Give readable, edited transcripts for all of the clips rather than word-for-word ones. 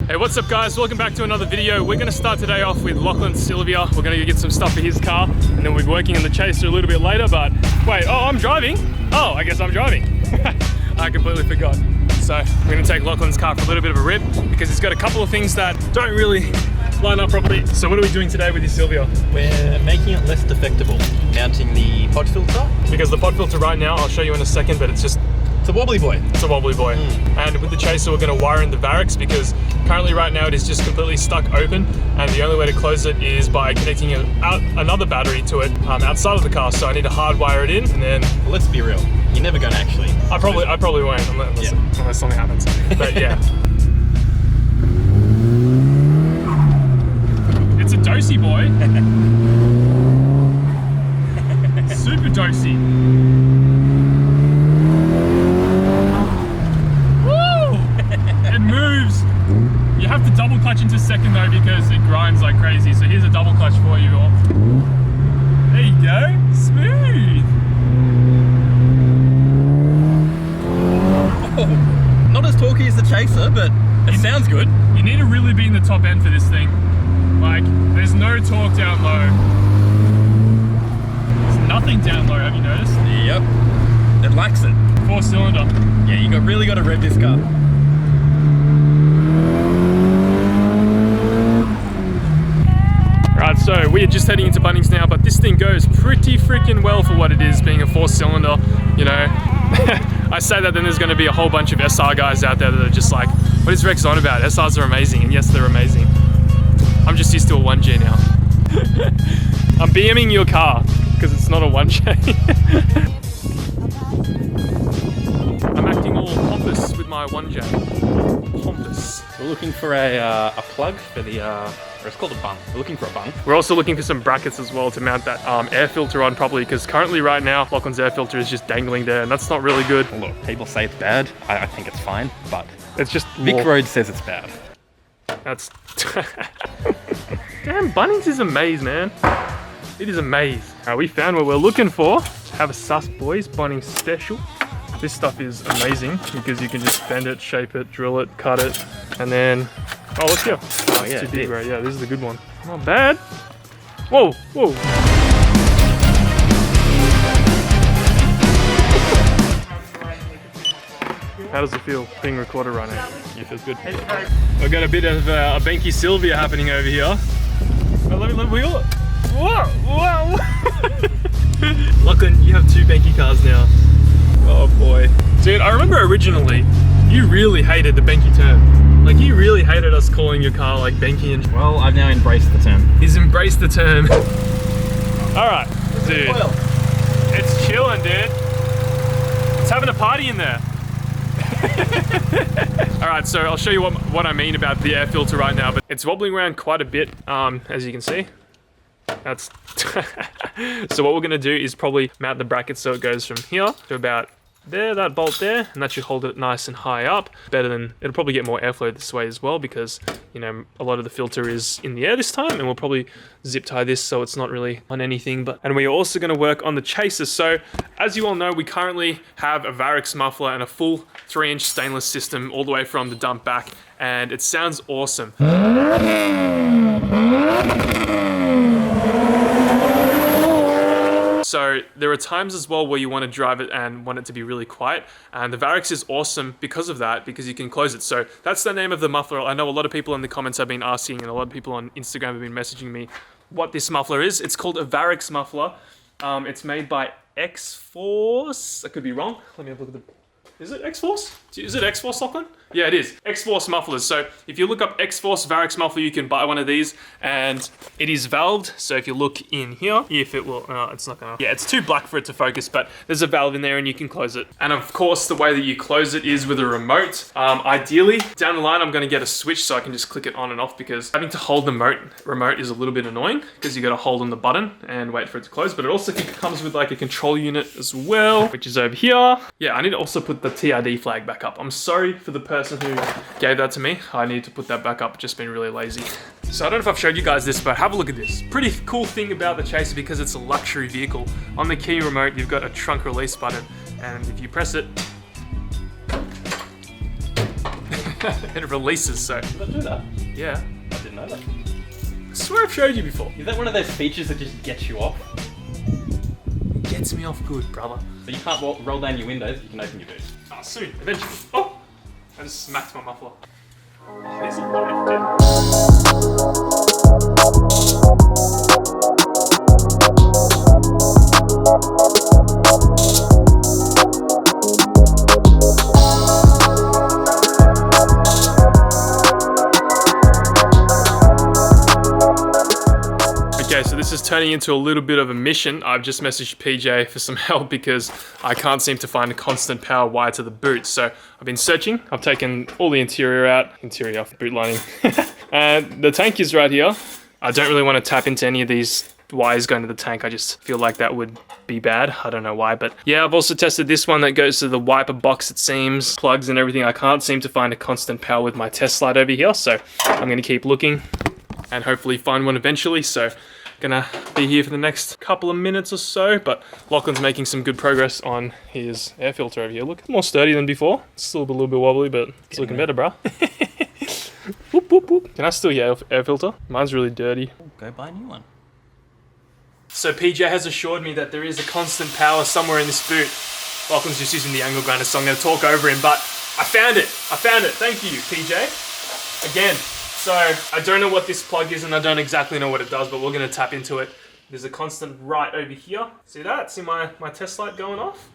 Hey, what's up guys? Welcome back to another video. We're gonna start today off with Lachlan's Sylvia. We're gonna get some stuff for his car and then we'll be working on the Chaser a little bit later, but wait, oh, I'm driving? Oh, I guess I'm driving. I completely forgot. So we're gonna take Lachlan's car for a little bit of a rip because it's got a couple of things that don't really line up properly. So what are we doing today with your Sylvia? We're making it less defectable, mounting the pod filter. Because the pod filter right now, I'll show you in a second, but it's a wobbly boy. It's a wobbly boy. And with the Chaser, we're gonna wire in the VAREX because currently right now it is just completely stuck open, and the only way to close it is by connecting another battery to it outside of the car. So I need to hardwire it in, and then... Well, let's be real. You're never gonna actually. I probably won't unless something happens. But yeah. It's a dosey boy. Super dosey. Woo! It moves. You have to double clutch into second though because it grinds like crazy. So here's a double clutch for you all. There you go. Smooth. Oh, not as torquey as the Chaser, but it sounds good. You need to really be in the top end for this thing. Like, there's no torque down low. There's nothing down low, have you noticed? Yep. It lacks it. 4-cylinder. Yeah, you really got to rev this car. Right, so we are just heading into Bunnings now, but this thing goes pretty freaking well for what it is, being a 4-cylinder, you know. I say that, then there's going to be a whole bunch of SR guys out there that are just like, what is Rex on about? SRs are amazing, and yes, they're amazing. I'm just used to a 1J now. I'm BMing your car, because it's not a 1J. I'm acting all pompous with my 1J. Pompous. We're looking for a plug for the, or it's called a bung. We're looking for a bung. We're also looking for some brackets as well to mount that air filter on properly, because currently right now, Lachlan's air filter is just dangling there, and that's not really good. Well, look, people say it's bad. I think it's fine, but it's just Vic Road says it's bad. That's... Damn, Bunnings is a maze, man. It is a maze. We found what we're looking for. Have a sus, boys. Bunnings special. This stuff is amazing because you can just bend it, shape it, drill it, cut it, and then... Oh, let's go. Oh, yeah, too big, right? Yeah, this is the good one. Not bad. Whoa, whoa. How does it feel being recorded right now? It feels good. I've got a bit of a Benky Sylvia happening over here. Oh, let me wheel it. Whoa, whoa. Lachlan, you have 2 Benky cars now. Oh boy. Dude, I remember originally, you really hated the Benky term. Like, you really hated us calling your car like Benky and... Well, I've now embraced the term. He's embraced the term. Alright, dude. It's chilling, dude. It's having a party in there. Alright, so I'll show you what I mean about the air filter right now, but it's wobbling around quite a bit, as you can see. That's... So what we're going to do is probably mount the bracket so it goes from here to about there, that bolt there, and that should hold it nice and high up. Better than... It'll probably get more airflow this way as well because, you know, a lot of the filter is in the air this time, and we'll probably zip tie this so it's not really on anything. But and we're also going to work on the Chaser. So as you all know, we currently have a VAREX muffler and a full 3-inch stainless system all the way from the dump back, and it sounds awesome. So there are times as well where you want to drive it and want it to be really quiet, and the VAREX is awesome because of that, because you can close it. So that's the name of the muffler. I know a lot of people in the comments have been asking, and a lot of people on Instagram have been messaging me what this muffler is. It's called a VAREX muffler. It's made by X-Force. I could be wrong. Let me have a look at the... Is it X-Force? Is it X-Force, Lachlan? Yeah, it is. X-Force mufflers. So if you look up X-Force VAREX muffler, you can buy one of these, and it is valved. So if you look in here, if it will, it's not gonna, yeah, it's too black for it to focus, but there's a valve in there and you can close it. And of course, the way that you close it is with a remote. Ideally, down the line, I'm gonna get a switch so I can just click it on and off, because having to hold the remote is a little bit annoying because you gotta hold on the button and wait for it to close. But it also comes with like a control unit as well, which is over here. Yeah, I need to also put the TRD flag back up. I'm sorry for the person who gave that to me. I need to put that back up, just been really lazy. So I don't know if I've showed you guys this, but have a look at this. Pretty cool thing about the Chaser, because it's a luxury vehicle. On the key remote, you've got a trunk release button, and if you press it, it releases, so. Does that do that? Yeah. I didn't know that. I swear I've showed you before. Is that one of those features that just gets you off? It gets me off good, brother. So you can't roll down your windows, you can open your boot. Oh, soon, eventually. Oh! I just smacked my muffler. Oh, this is life, dude. Okay, so this is turning into a little bit of a mission. I've just messaged PJ for some help because I can't seem to find a constant power wire to the boot. So I've been searching. I've taken all the interior out, boot lining. And the tank is right here. I don't really want to tap into any of these wires going to the tank. I just feel like that would be bad. I don't know why, but yeah, I've also tested this one that goes to the wiper box, it seems, plugs and everything. I can't seem to find a constant power with my test slide over here. So I'm going to keep looking and hopefully find one eventually. So gonna be here for the next couple of minutes or so, but Lachlan's making some good progress on his air filter over here. Look, more sturdy than before. It's still a little bit wobbly, but it's looking better, bruh. Whoop, whoop, whoop. Can I still hear air filter? Mine's really dirty. Go buy a new one. So PJ has assured me that there is a constant power somewhere in this boot. Lachlan's just using the angle grinder, so I'm gonna talk over him, but I found it. Thank you, PJ. Again. So I don't know what this plug is and I don't exactly know what it does, but we're gonna tap into it. There's a constant right over here. See that? See my test light going off?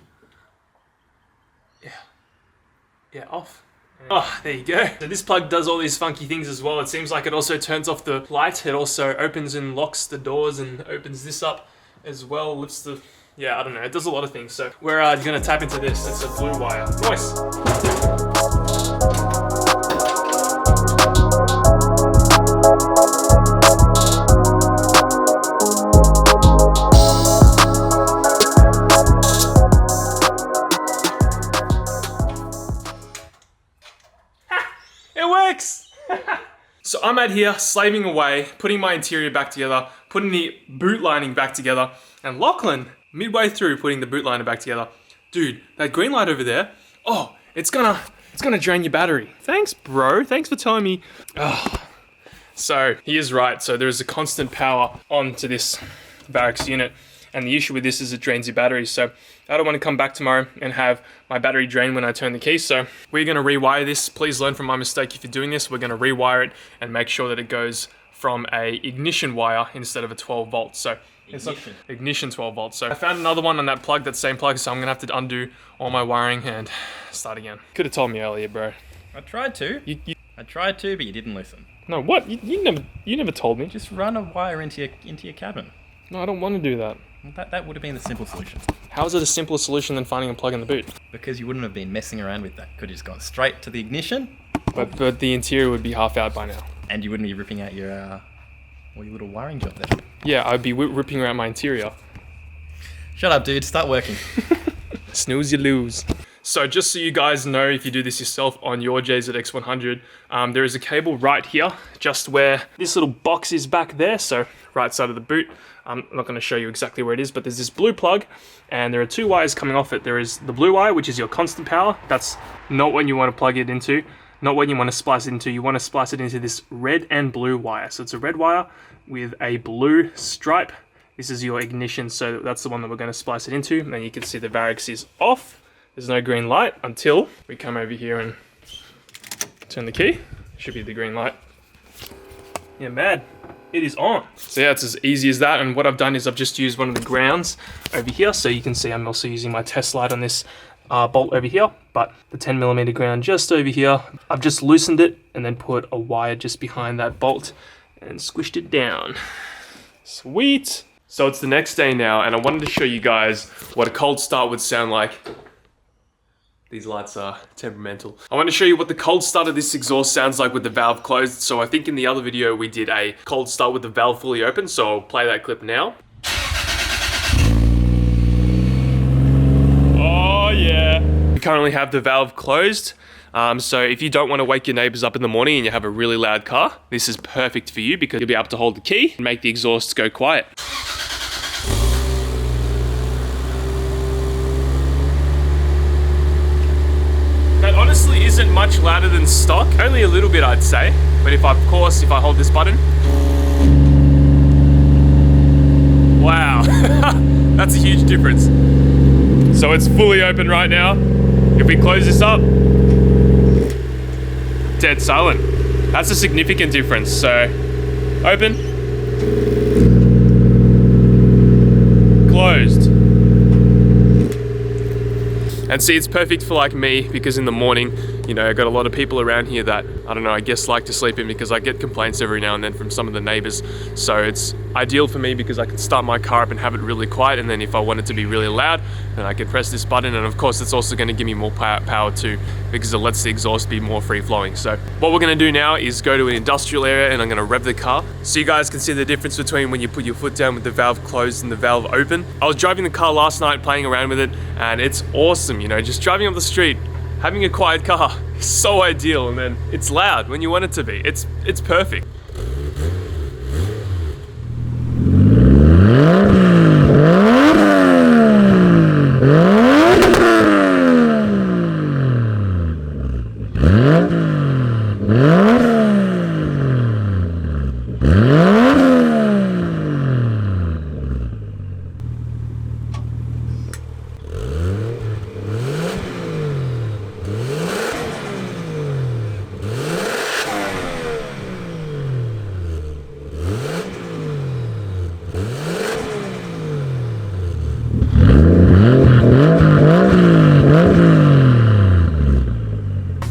Yeah, off. Oh, there you go. So this plug does all these funky things as well. It seems like it also turns off the light. It also opens and locks the doors and opens this up as well. Lifts the, yeah, I don't know. It does a lot of things. So we're gonna tap into this. It's a blue wire. Nice. So I'm out here slaving away, putting my interior back together, putting the boot lining back together, and Lachlan, midway through putting the boot liner back together, dude, that green light over there, oh, it's gonna drain your battery. Thanks, bro. Thanks for telling me. Oh. So he is right. So there is a constant power onto this VAREX unit. And the issue with this is it drains your battery. So I don't want to come back tomorrow and have my battery drain when I turn the key. So we're going to rewire this. Please learn from my mistake if you're doing this. We're going to rewire it and make sure that it goes from a ignition wire instead of a 12 volt. So it's ignition 12 volts. So I found another one on that plug, that same plug. So I'm going to have to undo all my wiring and start again. Could have told me earlier, bro. I tried to. I tried to, but you didn't listen. No, what? You never told me. Just run a wire into your cabin. No, I don't want to do that. That would have been the simple solution. How is it a simpler solution than finding a plug in the boot? Because you wouldn't have been messing around with that. Could have just gone straight to the ignition. But the interior would be half out by now. And you wouldn't be ripping out your little wiring job there. Yeah, I'd be ripping around my interior. Shut up, dude. Start working. Snooze, you lose. So just so you guys know, if you do this yourself on your JZX100, there is a cable right here, just where this little box is back there. So right side of the boot. I'm not going to show you exactly where it is, but there's this blue plug and there are two wires coming off it. There is the blue wire, which is your constant power. That's not what you want to plug it into, not what you want to splice it into. You want to splice it into this red and blue wire. So it's a red wire with a blue stripe. This is your ignition, so that's the one that we're going to splice it into. And then you can see the VAREX is off. There's no green light until we come over here and turn the key. Should be the green light. Yeah, mad. It is on. So yeah, it's as easy as that. And what I've done is I've just used one of the grounds over here. So you can see I'm also using my test light on this bolt over here, but the 10mm ground just over here. I've just loosened it and then put a wire just behind that bolt and squished it down. Sweet. So it's the next day now, and I wanted to show you guys what a cold start would sound like. These lights are temperamental. I want to show you what the cold start of this exhaust sounds like with the valve closed. So I think in the other video we did a cold start with the valve fully open, so I'll play that clip now. Oh yeah. We currently have the valve closed. So if you don't want to wake your neighbors up in the morning and you have a really loud car, this is perfect for you because you'll be able to hold the key and make the exhaust go quiet. That honestly honestly isn't much louder than stock. Only a little bit, I'd say. But if I hold this button. Wow, that's a huge difference. So it's fully open right now. If we close this up, dead silent. That's a significant difference. So open, closed. And see, it's perfect for like me, because in the morning, you know, I got a lot of people around here that, I don't know, I guess like to sleep in, because I get complaints every now and then from some of the neighbors. So it's ideal for me because I can start my car up and have it really quiet, and then if I want it to be really loud, then I can press this button, and of course it's also going to give me more power too, because it lets the exhaust be more free flowing. So what we're going to do now is go to an industrial area, and I'm going to rev the car so you guys can see the difference between when you put your foot down with the valve closed and the valve open. I was driving the car last night, playing around with it, and it's awesome. You know, just driving up the street, having a quiet car is so ideal, and then it's loud when you want it to be. It's perfect.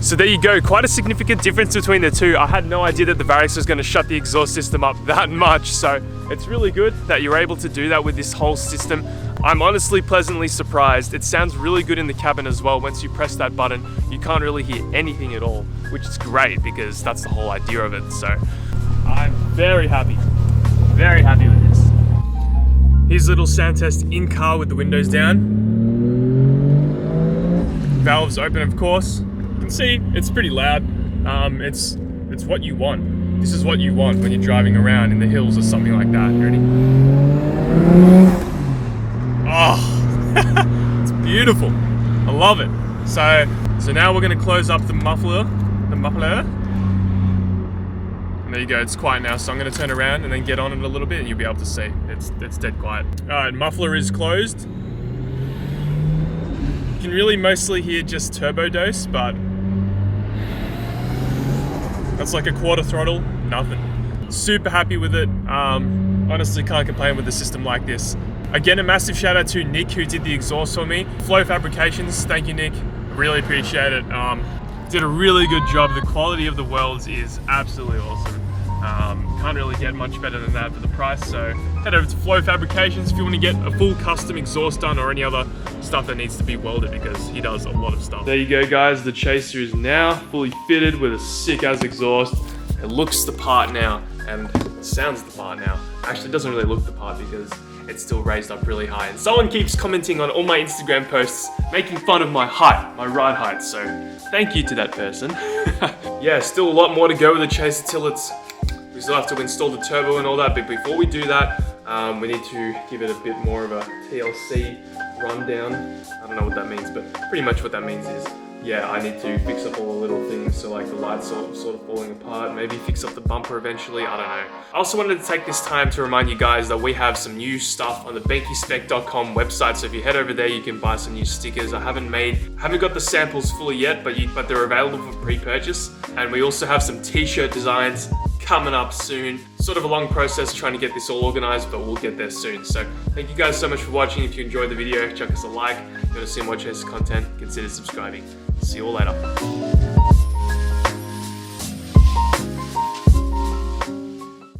So there you go, quite a significant difference between the two. I had no idea that the VAREX was going to shut the exhaust system up that much, so it's really good that you're able to do that with this whole system. I'm honestly pleasantly surprised. It sounds really good in the cabin as well. Once you press that button, you can't really hear anything at all, which is great because that's the whole idea of it. So I'm very happy with this. Here's a little sound test in car with the windows down. Valves open, of course. You can see it's pretty loud. It's what you want. This is what you want when you're driving around in the hills or something like that. Ready? Oh, it's beautiful. I love it. So now we're going to close up the muffler. And there you go, it's quiet now. So I'm going to turn around and then get on it a little bit, and you'll be able to see it's dead quiet. All right, muffler is closed. You can really mostly hear just turbo dose, but that's like a quarter throttle, nothing. Super happy with it. Honestly, can't complain with a system like this. Again, a massive shout out to Nick who did the exhaust for me. Flow Fabrications, thank you, Nick. Really appreciate it. Did a really good job. The quality of the welds is absolutely awesome. Can't really get much better than that for the price. So head over to Flow Fabrications if you want to get a full custom exhaust done or any other stuff that needs to be welded, because he does a lot of stuff. There you go, guys. The Chaser is now fully fitted with a sick as exhaust. It looks the part now, and it sounds the part now. Actually, it doesn't really look the part because it's still raised up really high. And someone keeps commenting on all my Instagram posts, making fun of my height, my ride height. So thank you to that person. Yeah, still a lot more to go with the Chaser till we still have to install the turbo and all that. But before we do that, we need to give it a bit more of a TLC rundown. I don't know what that means, but pretty much what that means is, yeah, I need to fix up all the little things, so like the lights sort of falling apart, maybe fix up the bumper eventually, I don't know. I also wanted to take this time to remind you guys that we have some new stuff on the BenkeSpec.com website, so if you head over there, you can buy some new stickers. I haven't got the samples fully yet, but they're available for pre-purchase. And we also have some t-shirt designs coming up soon. Sort of a long process trying to get this all organized, but we'll get there soon. So thank you guys so much for watching. If you enjoyed the video, chuck us a like. If you want to see more Chaser content, consider subscribing. See you all later.